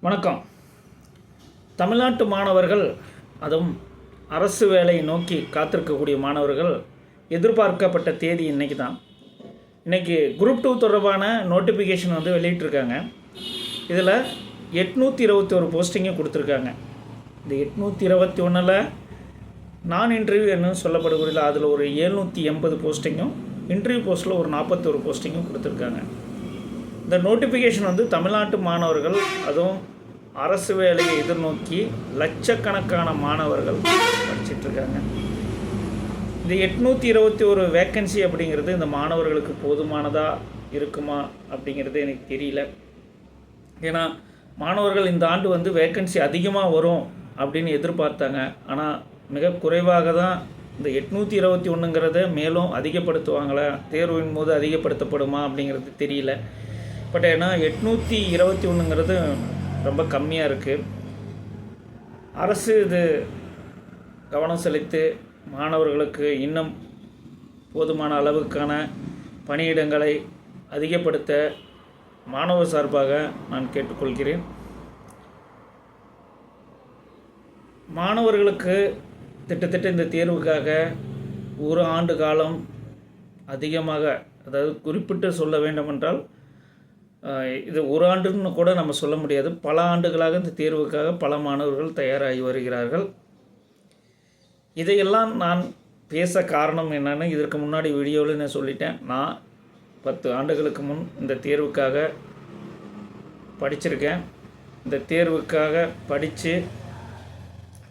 வணக்கம். தமிழ்நாட்டு மாணவர்கள், அதுவும் அரசு வேலையை நோக்கி காத்திருக்கக்கூடிய மாணவர்கள் எதிர்பார்க்கப்பட்ட தேதி இன்றைக்கி தான். இன்றைக்கி குரூப் 2 தொடர்பான நோட்டிஃபிகேஷன் வெளியிட்டிருக்காங்க. இதில் 821 போஸ்டிங்கும் கொடுத்துருக்காங்க. இந்த 821ல் நான் இன்டர்வியூ என்ன சொல்லப்படக்கூடிய அதில் ஒரு 780 போஸ்டிங்கும், இன்டர்வியூ போஸ்ட்டில் ஒரு 41 போஸ்டிங்கும் கொடுத்துருக்காங்க. இந்த நோட்டிஃபிகேஷன் தமிழ்நாட்டு மாணவர்கள், அதுவும் அரசு வேலையை எதிர்நோக்கி லட்சக்கணக்கான மாணவர்கள் படிச்சிட்ருக்காங்க. இந்த 821 வேக்கன்சி அப்படிங்கிறது இந்த மாணவர்களுக்கு போதுமானதாக இருக்குமா அப்படிங்கிறது எனக்கு தெரியல. ஏன்னா மாணவர்கள் இந்த ஆண்டு வேக்கன்சி அதிகமாக வரும் அப்படின்னு எதிர்பார்த்தாங்க. ஆனால் மிக குறைவாக தான் இந்த 821ங்கிறத மேலும் அதிகப்படுத்துவாங்களா, தேர்வின் போது அதிகப்படுத்தப்படுமா அப்படிங்கிறது தெரியல. பட் ஏன்னா 821ங்கிறது ரொம்ப கம்மியாக இருக்குது. அரசு இது கவனம் செலுத்தி மாணவர்களுக்கு இன்னும் போதுமான அளவுக்கான பணியிடங்களை அதிகப்படுத்த மாணவர் சார்பாக நான் கேட்டுக்கொள்கிறேன். மாணவர்களுக்கு திட்டத்தட்ட இந்த தேர்வுக்காக ஒரு ஆண்டு காலம் அதிகமாக, அதாவது குறிப்பிட்டு சொல்ல வேண்டுமென்றால் இது ஒரு ஆண்டுன்னு கூட நம்ம சொல்ல முடியாது, பல ஆண்டுகளாக இந்த தேர்வுக்காக பல மாணவர்கள் தயாராகி வருகிறார்கள். இதையெல்லாம் நான் பேச காரணம் என்னென்னு இதற்கு முன்னாடி வீடியோவில் நான் சொல்லிட்டேன். நான் 10 ஆண்டுகளுக்கு முன் இந்த தேர்வுக்காக படிச்சிருக்கேன். இந்த தேர்வுக்காக படித்து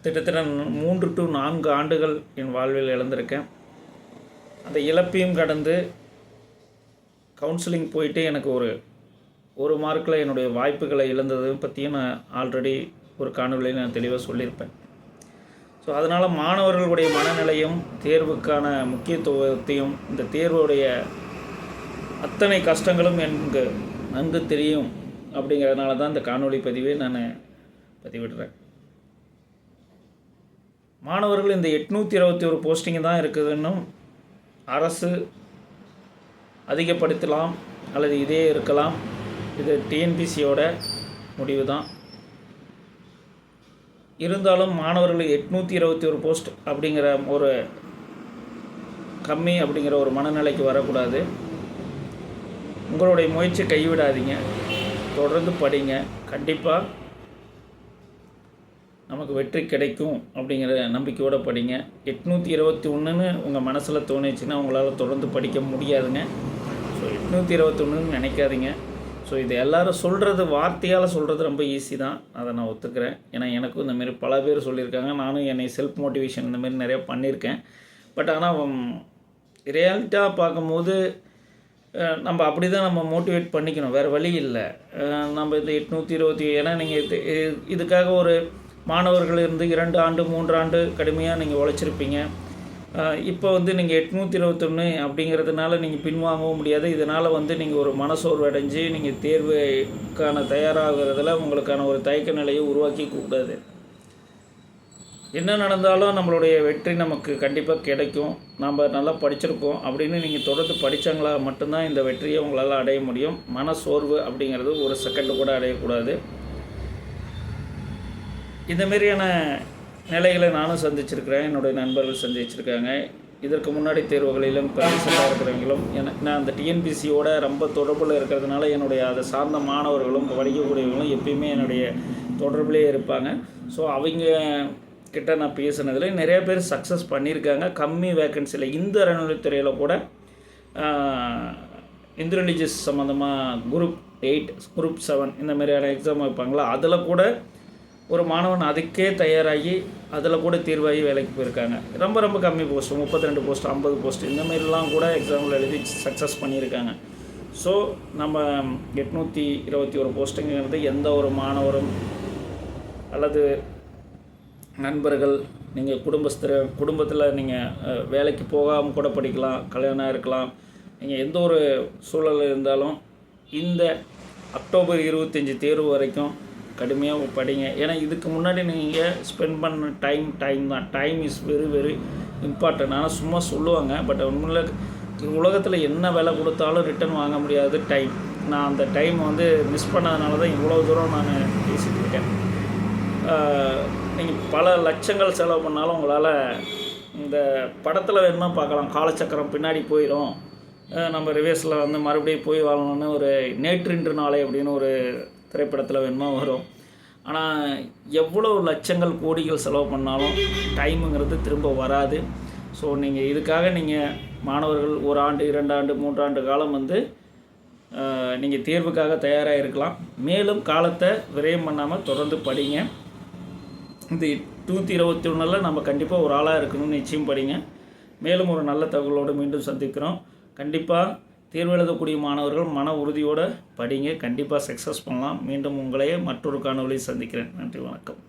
கிட்டத்தட்ட 3 to 4 ஆண்டுகள் என் வாழ்வில் இழந்திருக்கேன். அந்த இழப்பையும் கடந்து கவுன்சிலிங் போயிட்டு எனக்கு ஒரு மார்க்கில் என்னுடைய வாய்ப்புகளை இழந்ததை பற்றியும் நான் ஆல்ரெடி ஒரு காணொலியில் நான் தெளிவாக சொல்லியிருப்பேன். ஸோ அதனால் மாணவர்களுடைய மனநிலையும் தேர்வுக்கான முக்கியத்துவத்தையும் இந்த தேர்வுடைய அத்தனை கஷ்டங்களும் எனக்கு நன்கு தெரியும். அப்படிங்கிறதுனால தான் இந்த காணொலி பதிவை நான் பதிவிடுறேன். மாணவர்கள் இந்த 821 போஸ்டிங் தான் இருக்குதுன்னும் அரசு அதிகப்படுத்தலாம் அல்லது இதே இருக்கலாம். இது டிஎன்பிசியோட முடிவு தான். இருந்தாலும் மாணவர்கள் 821 போஸ்ட் அப்படிங்கிற ஒரு கம்மி அப்படிங்கிற ஒரு மனநிலைக்கு வரக்கூடாது. உங்களுடைய முயற்சி கைவிடாதீங்க, தொடர்ந்து படிங்க. கண்டிப்பாக நமக்கு வெற்றி கிடைக்கும் அப்படிங்கிற நம்பிக்கையோடு படிங்க. 821ன்னு உங்கள் மனசில் தோணுச்சுன்னா உங்களால் தொடர்ந்து படிக்க முடியாதுங்க. ஸோ 821ன்னு நினைக்காதீங்க. ஸோ இது எல்லோரும் சொல்கிறது, வார்த்தையால் சொல்கிறது ரொம்ப ஈஸி தான், அதை நான் ஒத்துக்கிறேன். ஏன்னா எனக்கும் இந்தமாரி பல பேர் சொல்லியிருக்காங்க. நானும் என்னை செல்ஃப் மோட்டிவேஷன் இந்தமாரி நிறையா பண்ணியிருக்கேன். பட் ஆனால் ரியாலிட்டியாக பார்க்கும்போது நம்ம அப்படி தான் நம்ம மோட்டிவேட் பண்ணிக்கணும், வேறு வழி இல்லை. நம்ம இந்த 820 ஏன்னா நீங்கள் இதுக்காக ஒரு மாணவர்கள் இருந்து 2 ஆண்டு 3 ஆண்டு கடுமையாக நீங்கள் உழைச்சிருப்பீங்க. இப்போ நீங்கள் 821 அப்படிங்கிறதுனால நீங்கள் பின்வாங்கவும் முடியாது. இதனால் நீங்கள் ஒரு மனசோர்வு அடைஞ்சு நீங்கள் தேர்வுக்கான தயாராகிறதுல உங்களுக்கான ஒரு தயக்க நிலையை உருவாக்கி கூடாது. என்ன நடந்தாலும் நம்மளுடைய வெற்றி நமக்கு கண்டிப்பாக கிடைக்கும். நம்ம நல்லா படிச்சிருக்கோம் அப்படின்னு நீங்கள் தொடர்ந்து படித்தாங்களா மட்டும்தான் இந்த வெற்றியை உங்களால் அடைய முடியும். மனசோர்வு அப்படிங்கிறது ஒரு செகண்டு கூட அடையக்கூடாது. இந்தமாரியான நிலைகளை நானும் சந்திச்சிருக்கிறேன், என்னுடைய நண்பர்கள் சந்திச்சிருக்காங்க. இதற்கு முன்னாடி தேர்வுகளிலும் இப்போ ரீசெண்டாக இருக்கிறவங்களும் நான் அந்த டிஎன்பிசியோட ரொம்ப தொடர்பில் இருக்கிறதுனால என்னுடைய அதை சார்ந்த மாணவர்களும் படிக்கக்கூடியவங்களும் எப்பயுமே என்னுடைய தொடர்பிலே இருப்பாங்க. ஸோ அவங்க கிட்ட நான் பேசுனதில் நிறைய பேர் சக்ஸஸ் பண்ணியிருக்காங்க. கம்மி வேக்கன்சியில் இந்த அறநிலைத்துறையில் கூட இந்து ரிலீஜியஸ் சம்மந்தமாக குரூப் 8 குரூப் 7 இந்த மாதிரியான எக்ஸாம் வைப்பாங்களா, அதில் கூட ஒரு மாணவன் அதுக்கே தயாராகி அதில் கூட தேர்வாகி வேலைக்கு போயிருக்காங்க. ரொம்ப ரொம்ப கம்மி போஸ்ட், 32 போஸ்ட் 50 போஸ்ட் இந்தமாரிலாம் கூட எக்ஸாமில் எழுதி சக்ஸஸ் பண்ணியிருக்காங்க. ஸோ நம்ம 821 போஸ்ட்டுங்கிறது எந்த ஒரு மாணவரும் அல்லது நண்பர்கள், நீங்கள் குடும்பத்தில் நீங்கள் வேலைக்கு போகாமல் கூட படிக்கலாம், கல்யாணம் இருக்கலாம், நீங்கள் எந்த ஒரு சூழல் இருந்தாலும் இந்த அக்டோபர் 25 தேர்வு வரைக்கும் கடுமையாக படிங்க. ஏன்னா இதுக்கு முன்னாடி நீங்கள் ஸ்பெண்ட் பண்ண டைம் தான். Time is very very important. ஆனால் சும்மா சொல்லுவாங்க, பட் உண்மையில் உலகத்தில் என்ன விலை கொடுத்தாலும் ரிட்டர்ன் வாங்க முடியாது டைம். நான் அந்த டைம் வந்து மிஸ் பண்ணதுனால தான் இவ்வளோ தூரம் நான் பேசிகிட்டு இருக்கேன். நீங்கள் பல லட்சங்கள் செலவு பண்ணாலும் உங்களால் இந்த படத்தில் வேணுமா பார்க்கலாம், காலச்சக்கரம் பின்னாடி போயிடும், நம்ம ரிவேர்ஸில் வந்து மறுபடியும் போய் வாழணும்னு ஒரு நேற்றின்று நாளை அப்படின்னு ஒரு திரைப்படத்தில் வேணுமா வரும். ஆனால் எவ்வளோ லட்சங்கள் கோடிகள் செலவு பண்ணாலும் டைமுங்கிறது திரும்ப வராது. ஸோ நீங்கள் இதுக்காக நீங்கள் மாணவர்கள் 1 ஆண்டு 2 ஆண்டு 3 ஆண்டு காலம் வந்து நீங்கள் தேர்வுக்காக தயாராக இருக்கலாம். மேலும் காலத்தை விரயம் பண்ணாமல் தொடர்ந்து படிங்க. இந்த 221 நம்ம கண்டிப்பாக ஒரு ஆளாக இருக்கணும்னு நிச்சயம் படிங்க. மேலும் ஒரு நல்ல தகவலோடு மீண்டும் சந்திக்கிறோம். கண்டிப்பாக தேர்வு எழுதக்கூடிய மாணவர்கள் மன உறுதியோடு படிங்க. கண்டிப்பாக சக்ஸஸ் பண்ணலாம். மீண்டும் உங்களையே மற்றொரு காணொளியில் சந்திக்கிறேன். நன்றி, வணக்கம்.